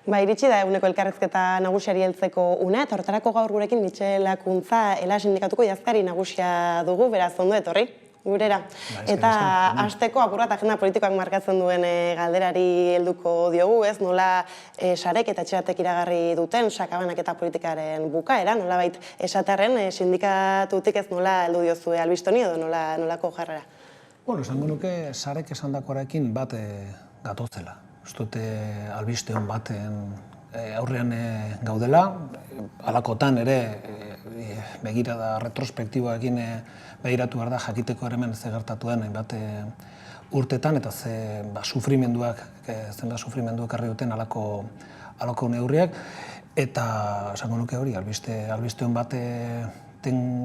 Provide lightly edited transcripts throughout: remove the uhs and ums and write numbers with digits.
Ba, iritsi da eguneko elkarrizketa nagusiari heltzeko unea, eta horretarako gaur gurekin Mitxel Akuntza ELA sindikatuko idazkari nagusia dugu, beraz ondo etorri, gurera. Eta hasteko apur bat agenda politikoak markatzen duen galderari helduko diogu, ez? Nola sarek eta etxeratek iragarri duten sakabanak eta politikaren bukaera, nolabait esaterren sindikatutik ez nola heldu diozue albistoni edo nolako jarrera? Bueno, esango nuke sarek esandakoarekin bat gatozela. Ustute albiste hon baten aurrean gaudela, halakotan ere begirada retrospektiboekin begiratu behar da jakiteko hemen ze gertatu den hainbat urtetan eta zenbat sufrimenduak ekarri duten halako neurriak, eta esango nuke hori albiste hon baten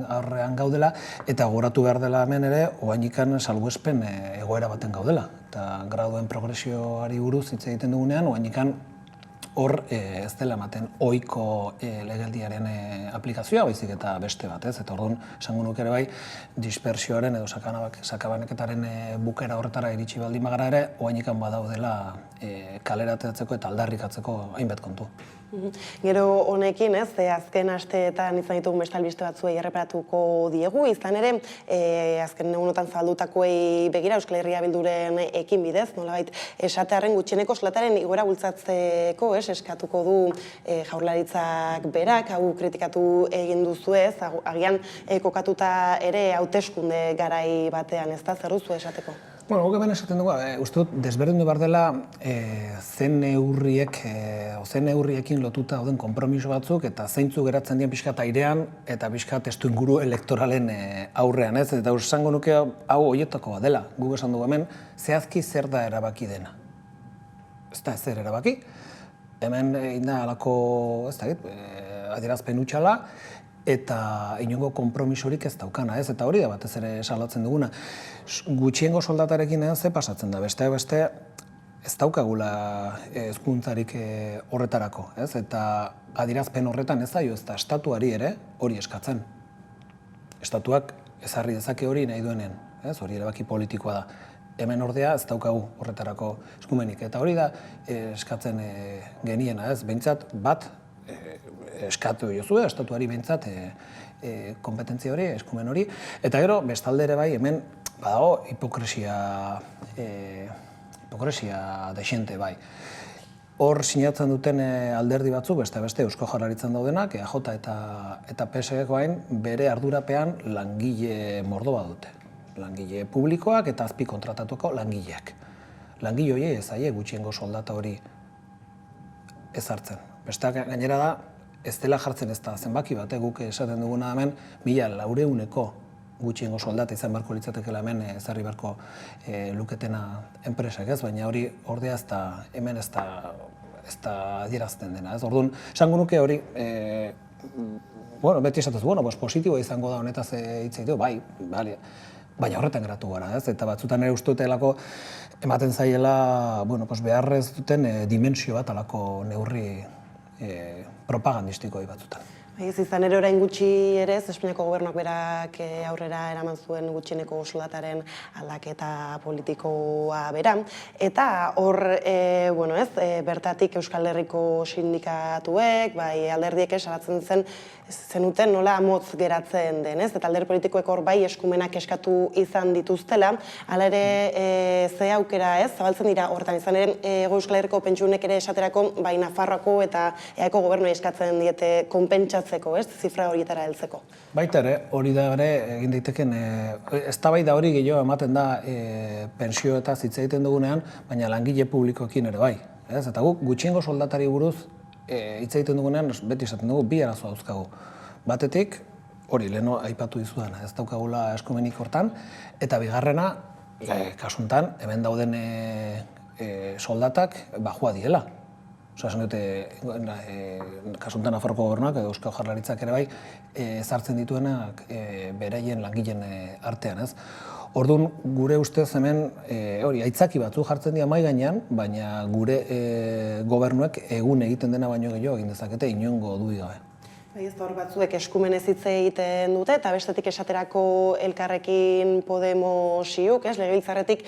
aurrean gaudela, eta gogoratu behar dela hemen ere oraindikan salbuespen egoera baten gaudela. Eta graduen progresioari buruz hitz egiten dugunean, oraindikan hor ez dela ematen ohiko legeldiaren aplikazioa, baizik eta beste bat, ez? Eta orduan, esango nuke ere bai, dispersioaren edo sakabanaketaren bukaera horretara iritsi baldin bagara ere, oraindikan badaudela kaleratzeko eta aldarrikatzeko hainbat kontu. Gero honekin, ez, azken asteetan izan ditugun beste albiste batzuei erreparatuko diegu, izan ere, azken egunotan zaldutakoei begira Euskal Herria Bilduren ekin bidez, nolabait esatearren gutxieneko soldataren igoera bultzatzeko, eskatuko du Jaurlaritzak berak, hau kritikatu egin duzu ez, agian kokatuta ere hauteskunde garai batean, ez da, zer duzu esateko? Bueno, guk hemen esaten dugu, uste dut, desberdindu behar dela zen neurriekin lotuta dauden konpromiso batzuk eta zeintzu geratzen dian pixkat airean eta pixkat testuinguru elektoralen aurrean, ez? Eta esango nuke hau horietako bat dela. Guk esan dugu hemen, zehazki zer da erabaki dena. Ez da ezer erabaki. Hemen inda halako, ez da, adierazpen hutxala, eta inongo konpromisorik ez daukana, ez? Eta hori da batez ere salatzen duguna. Gutxiengo soldatarekin ze pasatzen da, beste ez daukagula hezkuntzarik horretarako, ez? Eta adierazpen horretan ez zaio, ez da estatuari ere hori eskatzen. Estatuak ezarri dezake hori nahi duenen, ez? Hori erabaki politikoa da. Hemen ordea ez daukagu horretarako eskumenik. Eta hori da eskatzen geniena, ez? Behintzat bat eskatu jozue, estatuari behintzat kompetentzia hori, eskumen hori. Eta gero, bestalde ere bai, hemen badago hipokresia dexente bai. Hor sinatzen duten alderdi batzuk, beste Eusko Jaurlaritzan daudenak, EAJ eta PSE-koain bere ardurapean langile mordoa dute. Langile publikoak eta azpi kontratatuko langileak. Langile horiei ez zaie gutxiengo soldata hori ezartzen. Besteak gainera da, ez dela jartzen ez da zenbaki bat, guk esaten duguna hemen 1400 gutxiengo soldata izan beharko litzatekeela hemen ezarri beharko luketena enpresak, ez? Baina hori ordea ez da, hemen ez da adierazten dena, ez? Orduan, esango nuke hori, beti esatuz, positiboa izango da honetaz hitz egitea, bai, baina horretan geratu gara, ez? Eta batzutan ere uste dutelako ematen zaiela, beharrez duten dimensio bat alako neurri propagandistiko batzutan. Izan ere orain gutxi ere, Espainiako gobernuak berak aurrera eraman zuen gutxieneko soldataren aldaketa politikoa bera. Eta hor, bertatik Euskal Herriko sindikatuek, alderdiek salatzen zenuten nola motz geratzen den, ez? Eta alderdi politikoek hor bai eskumenak eskatu izan dituztela, hala ere ze aukera, ez? Zabaltzen dira hortan izan ere Euskal Herriko pentsionek ere esaterako bai Nafarroako eta EAeko gobernuei eskatzen diete konpentsatzeko, ez? Zifra horietara heltzeko. Baita ere, hori da ere egin daiteken, eztabaida hori gehiago ematen da pentsioetaz hitz egiten dugunean, baina langile publikoekin ere bai, ez? Eta guk gutxiengo soldatari buruz hitz egiten dugunean, beti esaten dugu, bi arazo dauzkagu. Batetik, hori leheno aipatu dizudana, ez daukagula eskumenik hortan, eta bigarrena, kasuntan, hemen dauden soldatak bajua diela. Esan dute, kasuntan Nafarroko gobernuak edo Eusko Jaurlaritzak ere bai, ezartzen dituenak beraien langileen artean, ez? Orduan, gure ustez hemen, aitzaki batzu jartzen dira mahai gainean, baina gure gobernuek egun egiten dena baino gehiago egin dezakete inongo dudik gabe. Ez da hor batzuek eskumenez hitz egiten dute, eta bestetik esaterako Elkarrekin Podemosiuk, legebiltzarretik,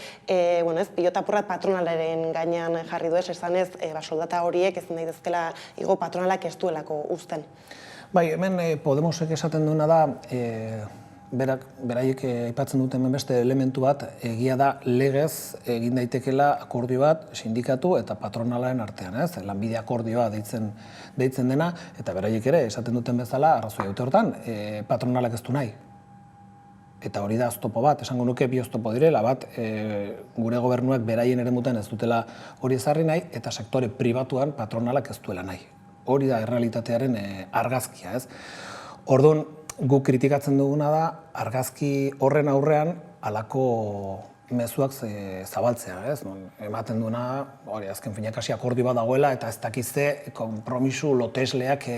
pilotapurrat patronalaren gainean jarri du, esanez, soldata horiek ezin daitezkela igo patronalak ez duelako uzten. Bai, hemen Podemosek esaten duena da, beraiek aipatzen duten beste elementu bat, egia da legez egin daitekela akordio bat sindikatu eta patronalaren artean, lanbide akordioa deitzen dena, eta beraiek ere esaten duten bezala, arrazoi dute hortan, patronalak ez du nahi. Eta hori da oztopo bat, esango nuke bi oztopo direla, bat gure gobernuak beraien eremutan ez dutela hori ezarri nahi, eta sektore pribatuan patronalak ez duela nahi. Hori da errealitatearen argazkia, ez? Orduan, guk kritikatzen duguna da, argazki horren aurrean halako mezuak zabaltzea, ez? Ematen duena, hori azken finak hasi akordio bat dagoela, eta ez dakizte konpromisu lotesleak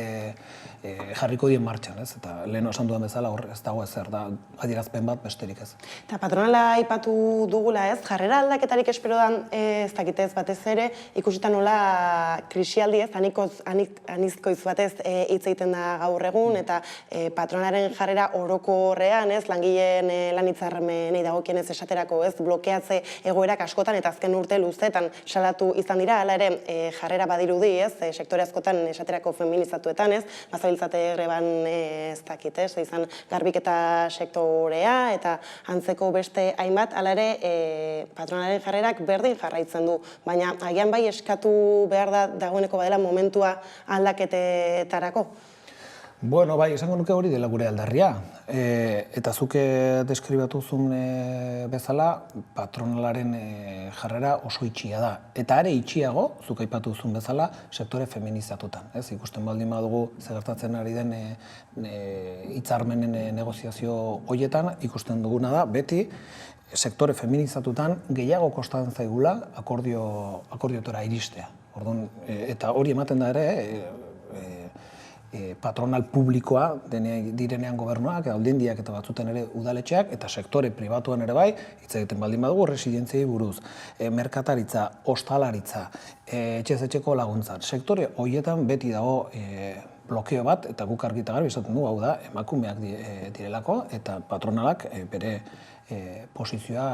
jarriko dien martxan, ez? Eta lehen esan dudan bezala hor ez dago ezer, da adierazpen bat besterik ez. Eta patronala aipatu dugula, ez? Jarrera aldaketarik espero dan, ez dakitez batez ere, ikusita nola krisialdi, ez? Anizkoiz batez hitz egiten da gaur egun, eta patronalaren jarrera orokorrean, ez? Langileen lan hitzarmenei dagokienez esaterako, ez? Blokeatze egoerak askotan eta azken urte luzetan salatu izan dira, hala ere jarrera badirudi, ez? Sektore askotan esaterako feminizatuetan, ez? Bazabiltzate greban ez dakit, ez? Izan garbiketa sektorea eta antzeko beste hainbat, hala ere patronalaren jarrerak berdin jarraitzen du, baina agian bai eskatu behar da dagoeneko badela momentua aldaketetarako. Bueno, bai, esango nuke hori dela gure aldarria. Eta zuke deskribatuzun bezala, patronalaren jarrera oso itxia da. Eta are itxiago, zuk aipatu duzun bezala, sektore feminizatutan. Ikusten baldin badugu gertatzen ari den hitzarmenen negoziazio horietan, ikusten duguna da, beti, sektore feminizatutan gehiago kostatzen zaigula akordiotora iristea. Eta hori ematen da ere, patronal publikoa direnean gobernuak, aldendiak eta batzuten ere udaletxeak, eta sektore pribatuan ere bai, hitz egiten baldin badugu, residentziei buruz, merkataritza, ostalaritza, etxez-etxeko laguntzan. Sektore horietan beti dago blokeo bat, eta guk argi eta garbi esaten du, hau da, emakumeak direlako, eta patronalak bere posizioa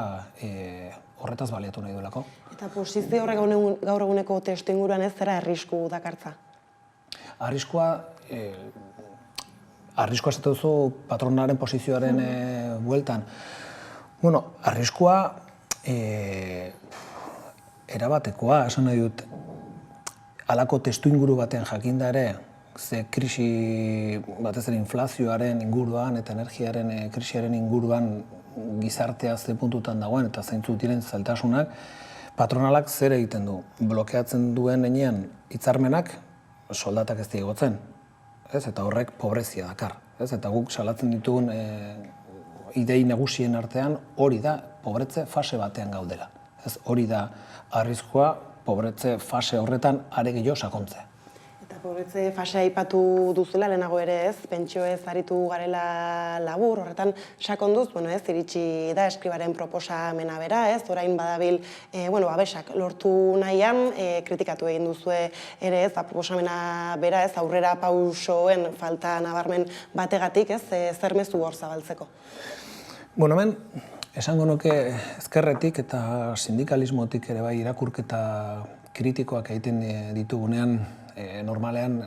horretaz baliatu nahi duelako. Eta posizio horrek gaur eguneko testu inguruan ez zera arrisku dakartza? Arriskua esate duzu patronalaren posizioaren bueltan. Bueno, arriskua erabatekoa, esan nahi dut, halako testu inguru batean jakinda ere, ze krisi batez ere inflazioaren inguruan eta energiaren krisiaren inguruan gizartea ze puntutan dagoen eta zeintzuk diren zailtasunak, patronalak zer egiten du? Blokeatzen duen heinean hitzarmenak, soldatak ez digotzen, eta horrek pobrezia dakar. Eta guk salatzen ditugun idei nagusien artean hori da pobretze fase batean gaudela. Hori da arriskua pobretze fase horretan are gehiago sakontzea. Eta pobretze fasea aipatu duzula, lehenago ere ez, pentsioez aritu garela labur, horretan sakonduz, iritsi da Eskribaren proposamena bera, orain badabil, babesak lortu nahian, kritikatu egin duzue ere ez, proposamena bera ez, aurrera pausoen falta nabarmen bategatik ez, zer mezu hor zabaltzeko? Bueno, hemen, esango nuke ezkerretik eta sindikalismotik ere bai irakurketa kritikoak egiten ditugunean, normalean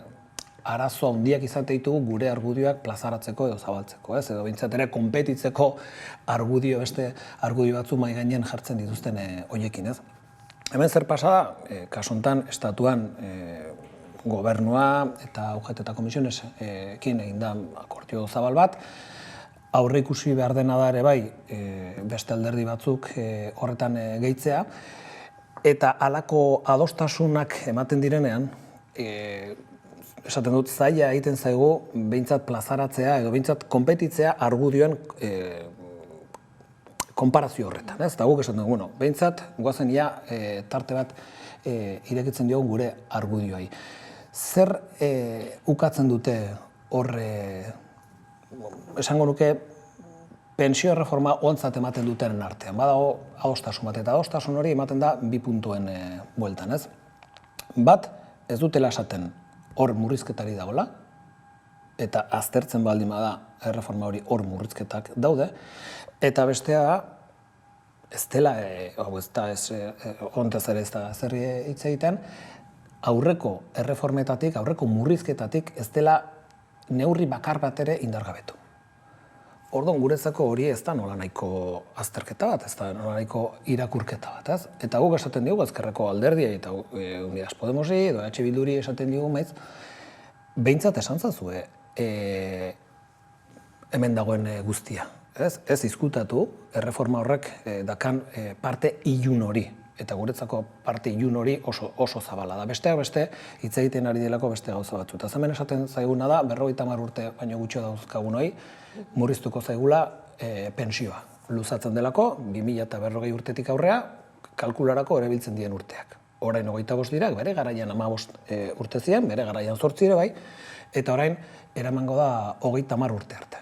arazo handiak izate ditugu gure argudioak plazaratzeko edo zabaltzeko, edo bintzat ere konpetitzeko beste argudio batzu mahai gainean jartzen dituzten horiekin, ez. Hemen zer pasa da, kasu honetan, estatuan gobernua eta UGT eta komisionekin egin da akordio zabal bat, aurre ikusi behar dena da ere bai beste alderdi batzuk horretan gehitzea, eta halako adostasunak ematen direnean, esaten dut zaila egiten zaigu behintzat plazaratzea edo behintzat konpetitzea argudioen konparazio horretan. Eta guk esaten dugu, behintzat guazen ia tarte bat irekitzen diogu gure argudioai. Zer ukatzen dute horre, esango nuke, pensio erreforma ontzat ematen dutenen artean. Badago adostasun bat, eta adostasun hori ematen da bi puntuen bueltan, ez? Bat, ez dutela esaten hor murrizketari dagoela, eta aztertzen baldin bada erreforma hori hor murrizketak daude, eta bestea da, ez dela, hontez ere ez da zer hitz egiten, aurreko erreformetatik, aurreko murrizketatik ez dela neurri bakar bat ere indargabetu. Orduan, guretzako hori ez da nola nahiko azterketa bat, ez da nola nahiko irakurketa bat, ez? Eta guk esaten diogu ezkerreko alderdiei eta Unidas Podemosi edo EH Bilduri esaten diogu maiz, behintzat esan zazue hemen dagoen guztia. Ez izkutatu, erreforma horrek dakan parte ilun hori. Eta guretzako parte ilun hori oso zabala da. Besteak beste, hitz egiten ari delako beste gauza batzu. Eta hemen esaten zaiguna da, 50 urte baino gutxo dauzkagunoi, murriztuko zaigula pentsioa. Luzatzen delako, 2040 urtetik aurrea, kalkularako erabiltzen dien urteak. Orain 25 dira, bere garaian 15 urte ziren, bere garaian 8 ere bai, eta orain eramango da 30 urte arte.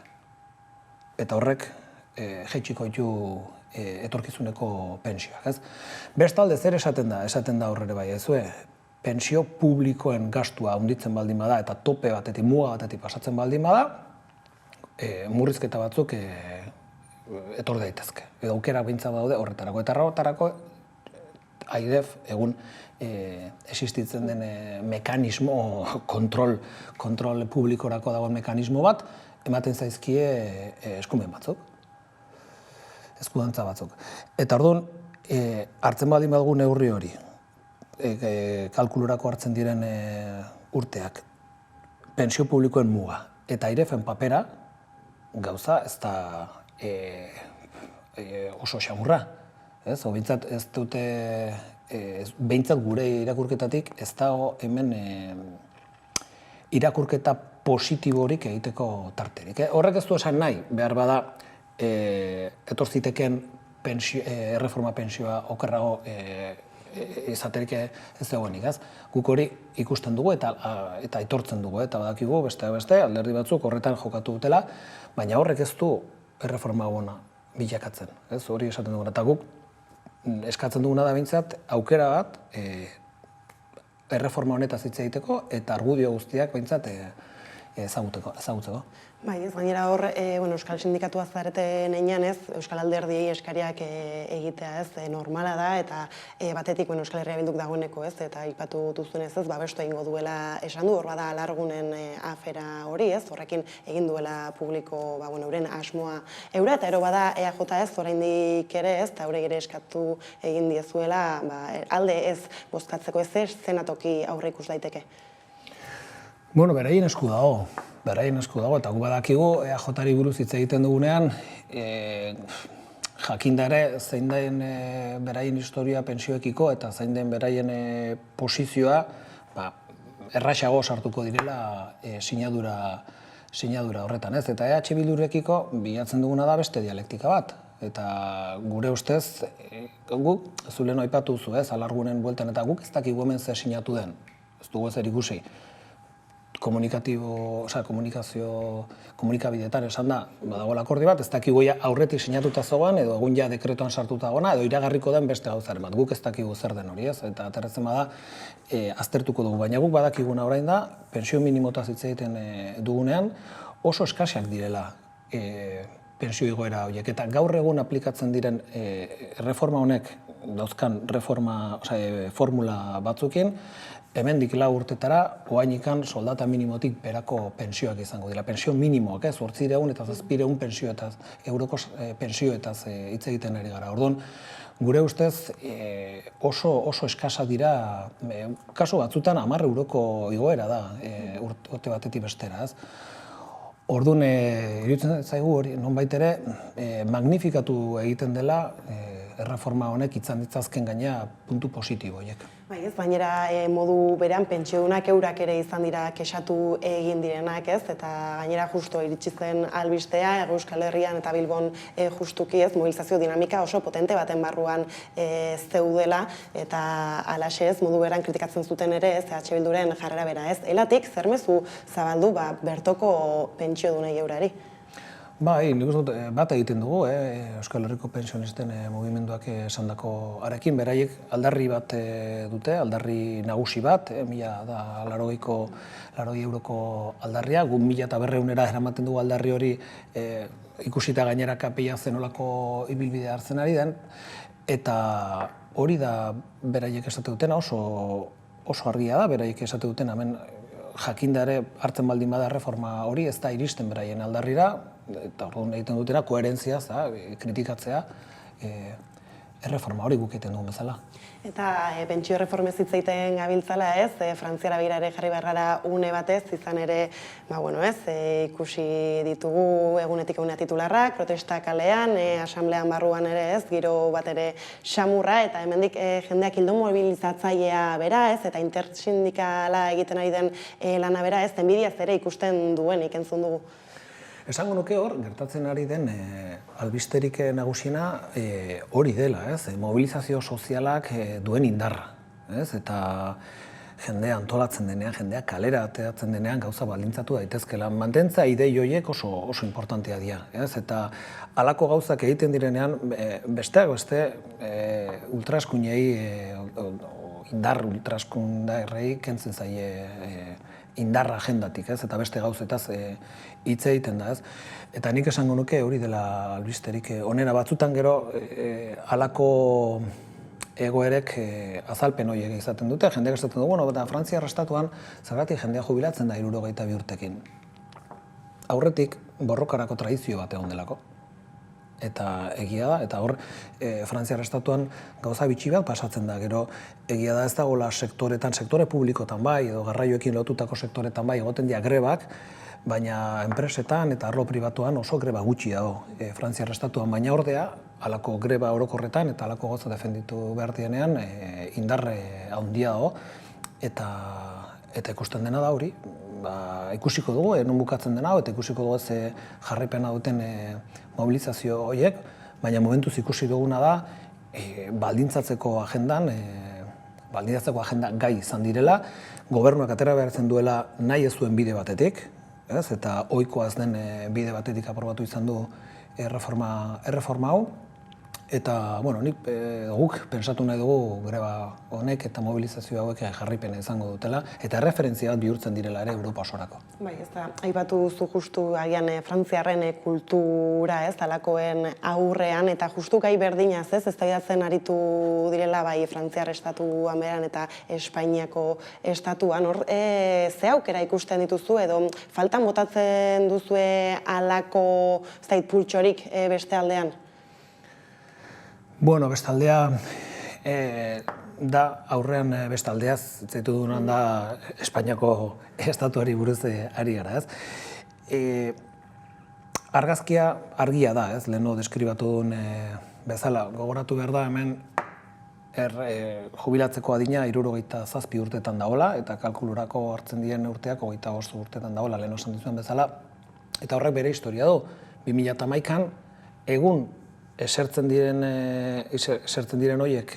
Eta horrek jaitsiko ditu etorkizuneko pentsioak, ez? Bestalde zer esaten da horrere bai, ezue, pentsio publikoen gastua handitzen baldin bada eta tope batetik, muga batetik pasatzen baldin bada, murrizketa batzuk etor daitezke. Edo aukera behintzat daude horretarako. Eta horretarako AIREF egun existitzen den mekanismo, kontrol publikorako dagoen mekanismo bat, ematen zaizkie eskumen batzuk. Eskudantza batzuk. Eta orduan, hartzen baldin badugu neurri hori, kalkulurako hartzen diren urteak, pentsio publikoen muga, eta AIREFen papera, gauza ez da oso xamurra. Behintzat ez dute, behintzat gure irakurketatik, ez dago hemen irakurketa positiborik egiteko tarterik. Horrek ez du esan nahi, behar bada, etorziteken erreforma pentsioa okerrago izaterik ez dagoenik, ez? Guk hori ikusten dugu eta aitortzen dugu, eta badakigu beste alderdi batzuk horretan jokatu dutela, baina horrek ez du erreforma ona bilakatzen, ez? Hori esaten dugu, eta guk eskatzen duguna da behintzat aukera bat erreforma honetaz hitz egiteko eta argudio guztiak behintzat ezagutzeko. Bai, ez gainera hor, Euskal Sindikatua zareten einan ez, Euskal Alderdiei eskariak egitea ez, normala da, eta batetik Euskal Herria Bilduk dagoeneko ez, eta aipatu duzunez ez, babestu egingo duela esan du, hor bada alargunen afera hori ez, horrekin egin duela publiko, euren asmoa eura, eta ero bada EAJ ez, oraindik ere ez, eta eurek ere eskatu egin diezuela, alde ez bozkatzeko ez, zenatoki aurre ikus daiteke. Beraien esku dago, eta gu badakigu EAJ-ari buruz hitz egiten dugunean, jakinda ere zein den beraien historia pentsioekiko eta zein den beraien posizioa erraxago sartuko direla sinadura horretan, ez? Eta EH Bildurekiko bilatzen duguna da beste dialektika bat. Eta gure ustez, guk, zulen aipatu zu, ez, alargunen bueltan, eta guk ez dakigu hemen zer sinatu den, ez dugu ezer ikusi. Komunikabideetan esan da, badagoela akordio bat, ez dakigu aurretik sinatuta zegoen, edo egun ja dekretuan sartuta gona, edo iragarriko den beste gauzaren bat. Guk ez dakigu zer den hori, ez? Eta aterratzen bada, aztertuko dugu. Baina guk badakiguna orain da, pentsio minimotaz hitz egiten dugunean, oso eskasak direla pentsio igoera horiek. Eta gaur egun aplikatzen diren reforma honek, dauzkan formula batzukin, hemendik 4 urtetara, oainikan soldata minimotik berako pentsioak izango dira. Pensio minimoak, 800 eta 700 euroko pentsioetaz hitz egiten ari gara. Orduan, gure ustez oso eskasak dira, kasu batzutan 10 euroko igoera da, urte batetik bestera. Orduan, iruditzen zaigu hori, nonbait ere, magnifikatu egiten dela erreforma honek izan ditzazken gaina puntu positibo horiek. Bai, ez, bainera modu berean pentsiodunak eurak ere izan dira kexatu egin direnak, ez? Eta gainera justo iritsi zen albistea, Euskal Herrian eta Bilbon justuki, ez, mobilizazio dinamika oso potente baten barruan zeudela, eta halaxe ez, modu berean kritikatzen zuten ere, ez, EH Bilduren jarrera bera, ez? Elatik, zer mezu zabaldu bertoko pentsiodunei eurari? Bai, nik uste dut bat egiten dugu, Euskal Herriko pensionisten mugimenduak esandako arekin, beraiek aldarri bat dute, aldarri nagusi bat, 1.080 euroko aldarria, gu 1.500 eramaten dugu aldarri hori ikusita gainera KPIa zenolako ibilbidea hartzen ari den, eta hori da beraiek esate dutena, oso argia da, beraiek esate dutena, hemen jakinda ere hartzen baldin bada reforma hori, ez da iristen beraien aldarrira, eta orduan egiten dutena koherentziaz, kritikatzea, erreforma hori guk egiten dugun bezala. Eta pentsio erreformez hitz egiten gabiltzala, ez? Frantziara begira ere jarri behar gara une batez, izan ere, ikusi ditugu egunetik egunea titularrak, protesta kalean, asamblean barruan ere, ez? Giro bat ere xamurra, eta hemendik jendeak hildo mobilizatzailea bera, ez? Eta intersindikala egiten ari den lana bera, ez? Enbidiaz ere ikusten duenik entzun dugu. Esango nuke hor, gertatzen ari den albisterik nagusiena hori dela, ez? Mobilizazio sozialak duen indarra, ez? Eta jendea antolatzen denean, jendea kalera ateratzen denean gauza baldintzatu daitezkela. Mantentza idei horiek oso importantea dira, ez? Eta halako gauzak egiten direnean, besteak beste ultraskuinei, indar ultraskundarrei kentzen zaie indarra agendatik, ez? Eta beste gauzetaz hitz egiten da, ez? Eta nik esango nuke hori dela albisterik onena, batzutan gero halako egoerek azalpen horiek izaten dute, jendeak esaten du, eta Frantziar estatuan zergatik jendea jubilatzen da 62 urtekin. Aurretik borrokarako tradizio bat egon delako. Eta egia da, eta hor Frantziar estatuan gauza bitxi bat pasatzen da, gero egia da ez dagoela sektoretan, sektore publikotan bai, edo garraioekin lotutako sektoretan bai, egoten dira grebak, baina enpresetan eta arlo pribatuan oso greba gutxi dago Frantziar estatuan, baina ordea, halako greba orokorretan eta halako gauza defenditu behar dienean indarre handia dago, eta ikusten dena da hori, ikusiko dugu, non bukatzen dena, eta ikusiko dugu ez jarraipena duten mobilizazio horiek, baina momentuz ikusi duguna da, baldintzatzeko agenda gai izan direla, gobernuak atera behartzen duela nahi ez duen bide batetik, eta ohikoa ez den bide batetik aprobatu izan du erreforma hau, eta, guk pensatu nahi dugu greba honek eta mobilizazio hauek jarraipena izango dutela, eta erreferentzia bat bihurtzen direla ere Europa osorako. Bai, ez da, aipatu duzu justu agian frantziarren kultura, ez, halakoen aurrean, eta justu gai berdinaz, ez, eztabaidatzen aritu direla bai Frantziar estatuan beran eta Espainiako estatuan, hor, ze aukera ikusten dituzu edo faltan botatzen duzue halako, ez da, pultxorik beste aldean? Bueno, bestaldea da aurrean bestaldeaz, zaitu dunan da Espainiako estatuari buruz ari gara, ez? Argazkia argia da, ez? Leheno deskribatu duen bezala, gogoratu behar da hemen jubilatzeko adina 67 urtetan dagoela, eta kalkulurako hartzen diren urteak 25 urtetan dagoela, leheno esan dizuen bezala, eta horrek bere historia du. 2011an, egun esertzen diren horiek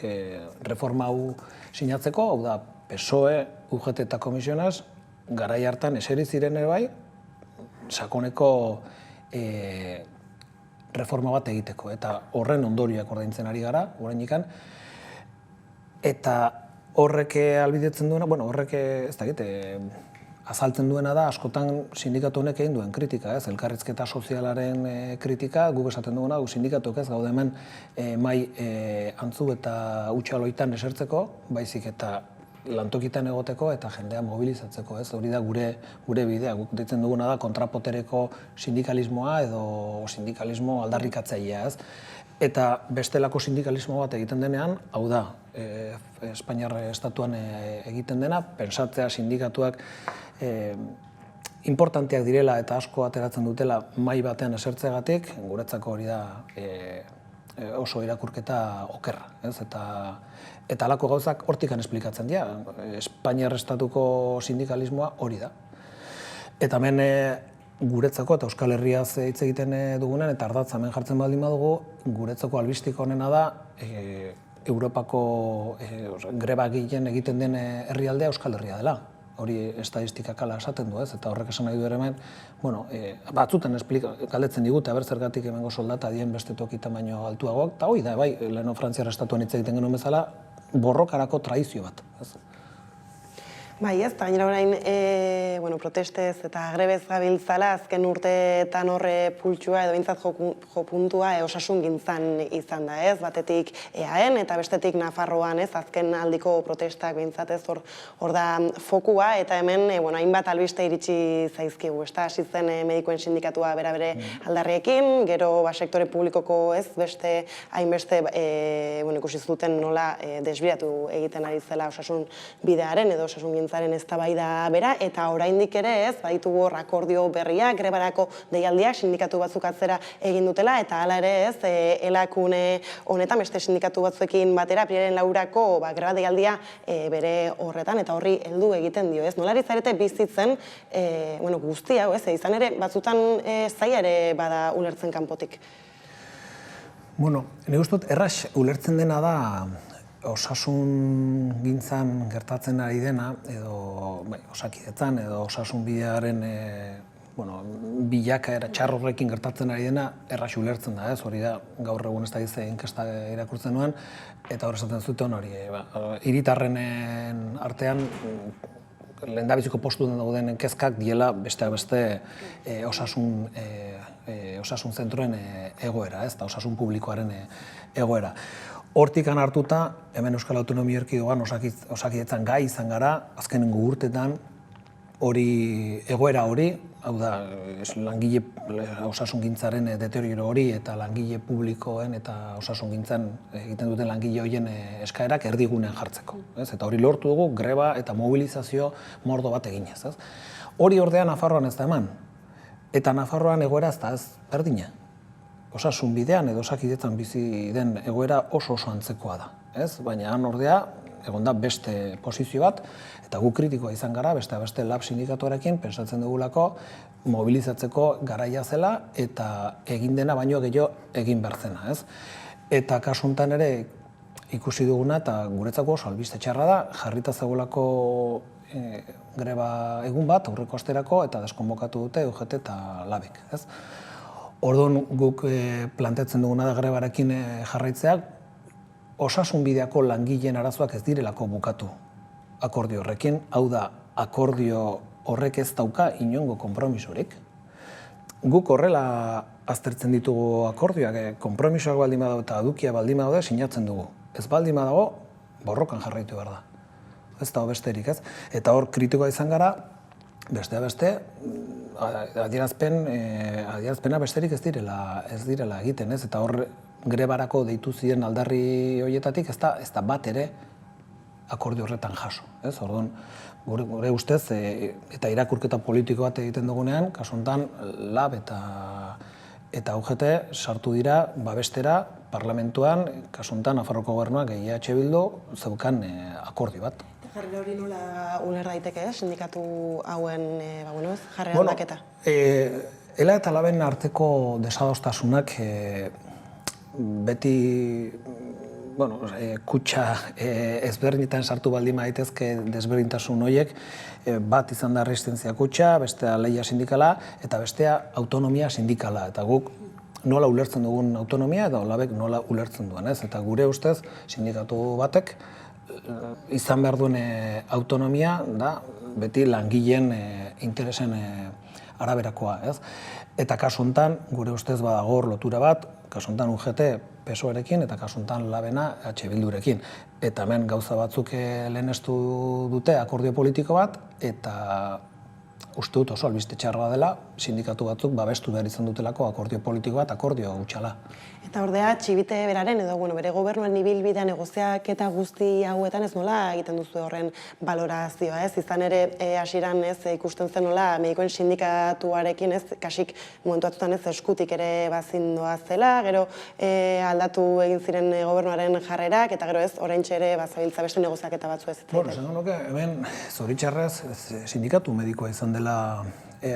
reforma hau sinatzeko, hau da PSOE, UGT eta Komisionas, garai hartan eseri ziren ere bai, sakoneko reforma bat egiteko, eta horren ondorioak ordaintzen ari gara, oraindikan, eta horrek ahalbidetzen duena, horrek ez dakit, azaltzen duena da, askotan sindikatu honek egin duen kritika, ez? Elkarrizketa sozialaren kritika, guk esaten duguna, sindikatuak ez gaude hemen mai antzu eta utxaloitan esertzeko, baizik eta lantokitan egoteko eta jendea mobilizatzeko, ez? Hori da gure bidea, guk deitzen duguna da kontrapotereko sindikalismoa edo sindikalismo aldarrikatzailea, ez? Eta bestelako sindikalismo bat egiten denean, hau da, Espainiar estatuan egiten dena, pentsatzea sindikatuak importanteak direla eta asko ateratzen dutela mai batean esertzeagatik, guretzako hori da oso irakurketa okerra, ez? Eta halako gauzak hortikan esplikatzen dira, Espainiar estatuko sindikalismoa hori da. Eta hemen guretzako eta Euskal Herriaz hitz egiten dugunen, eta ardatza hemen jartzen baldin badugu, guretzako albistik honena da Europako greba egiten den herrialdea Euskal Herria dela. hori estadistikak ala esaten du, ez? Eta horrek esan nahi du ere hemen, bueno, batzutan galdetzen digute, aber zergatik hemengo soldata dien beste tokitan baino altuagoak, eta hoi da, bai, leheno Frantziar estatuan hitz egiten genuen bezala, borrokarako traizio bat, ez? Bai, ez, eta gainera orain, protestez eta grebez gabiltzala, azken urteetan horre pultsua edo bintzat jo puntua osasun gintzan izan da, ez? Batetik EAen eta bestetik Nafarroan, ez? Azken aldiko protestak bintzat, ez? Hor da fokua, eta hemen, hainbat albiste iritsi zaizkigu, ez da? Hasi zen medikuen sindikatua bere aldarriekin, gero sektore publikoko, ez? Beste, hainbeste, ikusi zuten nola desbiratu egiten ari zela osasun bidearen edo osasun gintzaren eztabaida bera, eta oraindik ere ez, baditugu hor akordio berriak, grebarako deialdiak sindikatu batzuk atzera egin dutela, eta hala ere ez, elakune honetan beste sindikatu batzuekin batera, apirilaren 4ako greba deialdia bere horretan, eta horri heldu egiten dio, ez? Nolari zarete bizitzen, guzti hau, ez? Izan ere, batzutan zaila ere bada ulertzen kanpotik. Bueno, nik uste dut, erraz ulertzen dena da, osasun gintzan gertatzen ari dena, edo Osakidetzan, edo osasun bidearen bilakaera txar horrekin gertatzen ari dena, erraz ulertzen da, ez? Hori da, gaur egun ez da gize inkesta irakurtzen nuen, eta hor esaten zuten hori, hiritarrenen artean, lehendabiziko postu dauden kezkak diela besteak beste osasun zentroen egoera, ez? Eta osasun publikoaren egoera. Hortikan hartuta, hemen Euskal Autonomia Erkidegoan Osakidetzan gai izan gara, azkenengo urtetan egoera hori, hau da, langile osasungintzaren deterioro hori eta langile publikoen eta osasungintzan egiten duten langile horien eskaerak erdigunean jartzeko. Eta hori lortu dugu greba eta mobilizazio mordo bat eginez. Hori ordea Nafarroan ez da eman, eta Nafarroan egoera ez da ez berdina. Osasun bidean edo Osakidetzan bizi den egoera oso antzekoa da. Baina han ordea, egon da beste posizio bat, eta gu kritikoa izan gara, beste lab sindikatuarekin, pensatzen dugulako, mobilizatzeko garaia zela, eta egin dena baino gehiago egin behar zena. Eta kasu honetan ere ikusi duguna, eta guretzako oso albiste txarra da, jarrita zegoelako greba egun bat, aurreko asterako, eta deskonbokatu dute UGT eta labek. Orduan guk planteatzen duguna da grebarekin jarraitzeak, osasun bideako langileen arazoak ez direlako bukatu akordio horrekin, hau da, akordio horrek ez dauka inongo konpromisorik. Guk horrela aztertzen ditugu akordioak, konpromisoak baldin badago eta adukia baldin badaude sinatzen dugu. Ez baldin badago, borrokan jarraitu behar da. Ez da besterik, ez? Eta hor kritikoa izan gara, beste adierazpena besterik ez direla egiten, ez? Eta hor grebarako deitu ziren aldarri horietatik ez da bat ere akordio horretan jaso, ez? Orduan, gure ustez, eta irakurketa politiko bat egiten dugunean, kasu honetan, LAB eta UGT sartu dira babestera parlamentuan, kasu honetan, Nafarroko Gobernuak EH Bildu zeukan akordio bat. Jarrera hori nola uler daiteke, sindikatu hauen jarrera aldaketa? ELA eta LABen arteko desadostasunak beti kutxa ezberdinetan sartu baldin daitezke desberdintasun horiek, bat izan da resistentzia kutxa, bestea lehia sindikala eta bestea autonomia sindikala. Eta guk nola ulertzen dugun autonomia eta LABek nola ulertzen duen, ez? Eta gure ustez sindikatu batek izan behar duen autonomia da beti langileen interesen araberakoa, ez? Eta kasu honetan, gure ustez badago lotura bat, kasu honetan UGT PSOErekin eta kasu honetan LABena EH Bildurekin. Eta hemen gauza batzuk lehenestu dute akordio politiko bat, eta uste dut oso albiste txarra dela, sindikatu batzuk babestu behar izan dutelako akordio politiko bat, akordio hutsala. Eta ordea, Txibite beraren edo bere gobernuan ibilbidea negoziak eta guzti hauetan ez nola egiten duzu horren balorazioa, ez? Izan ere, hasieran ez ikusten zen nola medikoen sindikatuarekin, ez? Kasik momentu batzutan ez eskutik ere bazindoa zela, gero aldatu egin ziren gobernuaren jarrerak, eta gero ez, oraintxe ere bazabiltza beste negoziak eta batzu ez. Esan nuke, hemen zoritxarrez sindikatu medikoa izan dela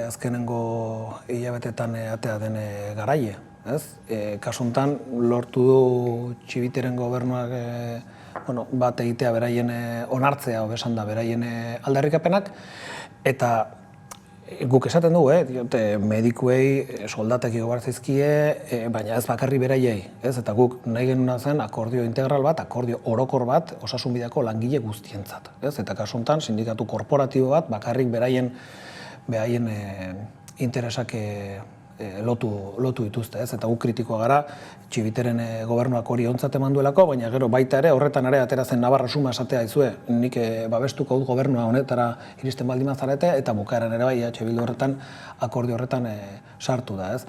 azkenengo hilabetetan atea den garaie. Kasu honetan, lortu du Txibiteren gobernuak bat egitea beraien onartzea, hobesan da beraien aldarrikapenak, eta guk esaten dugu, diote medikuei soldatak igo behar zaizkie, baina ez bakarri beraiei, eta guk nahi genuna zen akordio integral bat, akordio orokor bat, osasun bideko langile guztientzat, eta kasu honetan sindikatu korporatibo bat bakarrik beraien interesak lotu dituzte, eta guk kritikoa gara, Txibiteren gobernuak hori ontzat eman duelako, baina gero baita ere, horretan ere atera zen Navarra suma esatea izue, nik babestuko dut gobernua honetara iristen baldin bazarete, eta bukaeran ere bai, Bildu horretan, akordio horretan sartu da, ez.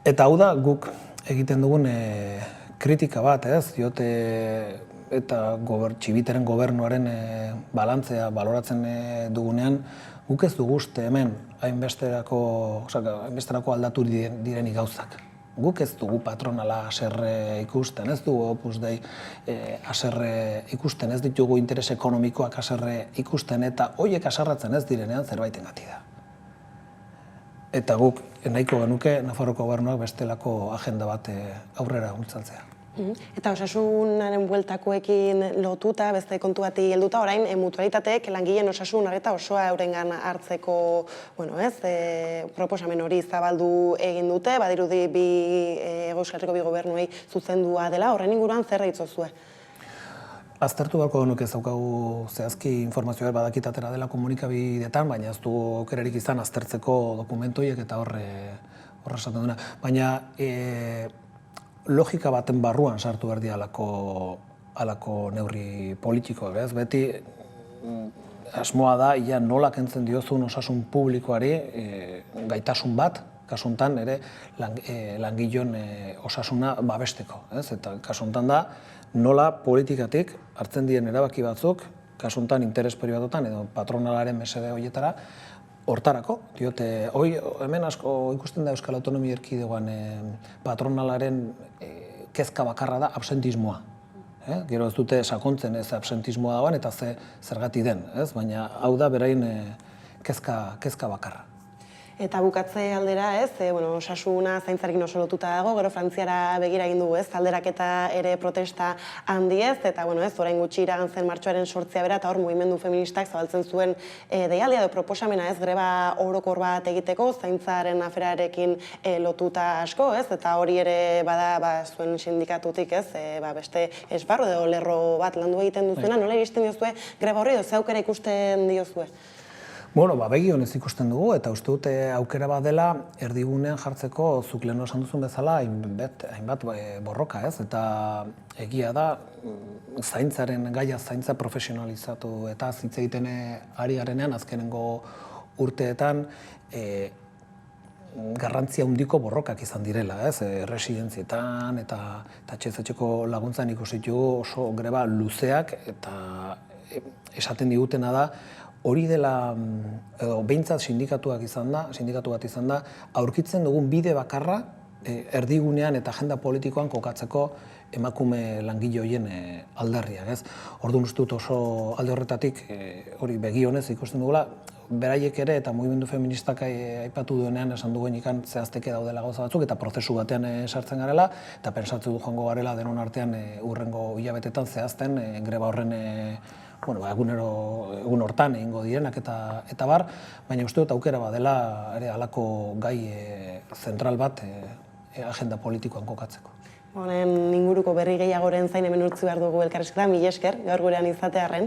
Eta hau da, guk egiten dugun kritika bat, ez, diote, eta Txibiteren gobernuaren balantzea baloratzen dugunean, guk ez dugu uste hemen hainbesterako aldatu direnik gauzak. Guk ez dugu patronala haserre ikusten, ez dugu Opus Dei haserre ikusten, ez ditugu interes ekonomikoak haserre ikusten, eta horiek haserratzen ez direnean zerbaitengatik da. Eta guk nahiko genuke Nafarroko gobernuak bestelako agenda bat aurrera bultzatzea. Eta osasunaren bueltakoekin lotuta, beste kontu bati helduta, orain mutualitateek langileen osasun arreta osoa eurengan hartzeko, proposamen hori zabaldu egin dute, badirudi Euskal Herriko bi gobernuei zuzendua dela, horren inguruan zer deitzozue? Aztertu beharko genuke ez daukagu zehazki informazioa badakitatera dela komunikabideetan, baina ez dugu aukerarik izan aztertzeko dokumentoiek eta horre esaten duena. Baina logika baten barruan sartu behar di halako neurri politikoak, ez? Beti asmoa da, ia nola kentzen diozun osasun publikoari gaitasun bat, kasu honetan ere langileon osasuna babesteko, ez? Eta kasu honetan da, nola politikatik hartzen diren erabaki batzuk, kasu honetan interes pribatuetan edo patronalaren mesede horietara, hortarako, diote, hemen asko ikusten da Euskal Autonomia Erkidegoan patronalaren kezka bakarra da absentismoa. Gero ez dute sakontzen ez absentismoa dagoen eta zergatik den, baina hau da berain kezka bakarra. Eta bukatze aldera, osasuna zaintzarekin oso lotuta dago, gero Frantziara begira egin dugu, alderaketa ere protesta handiez, eta orain gutxi iragan zen martxoaren 8 bera, eta hor mugimendu feministak zabaltzen zuen deialdia edo proposamena, greba orokor bat egiteko, zaintzaren aferarekin lotuta asko, eta hori ere bada zuen sindikatutik, beste esparru edo lerro bat landu egiten duzuena, nola iristen diozue greba horri edo ze aukera ikusten diozue? Begi honez ikusten dugu, eta uste dute aukera bat dela erdigunean jartzeko zuk lehen esan duzun bezala hainbat borroka, eta egia da zaintzaren gaia zaintza profesionalizatu eta hitz egiten ari garenean azkenengo urteetan garrantzia handiko borrokak izan direla, erresidentzietan eta etxez-etxeko laguntzan ikusi ditugu oso greba luzeak, eta esaten digutena da hori dela, behintzat sindikatu bat izan da, aurkitzen dugun bide bakarra erdigunean eta agenda politikoan kokatzeko emakume langile horien aldarriak. Orduan uste dut oso alde horretatik hori begi honez ikusten dugula, beraiek ere eta mugimendu feministak aipatu duenean esan duen ikan zehazteke daudela gauza batzuk eta prozesu batean sartzen garela eta pensatzen du joango garela denon artean urrengo hilabetetan zehazten greba horren egun hortan egingo direnak eta bar, baina uste dut aukera badela ere halako gai zentral bat agenda politikoan kokatzeko. Honen inguruko berri gehiagoren zain hemen utzi behar dugu elkarrizketa, mila esker, gaur gurean izatearren.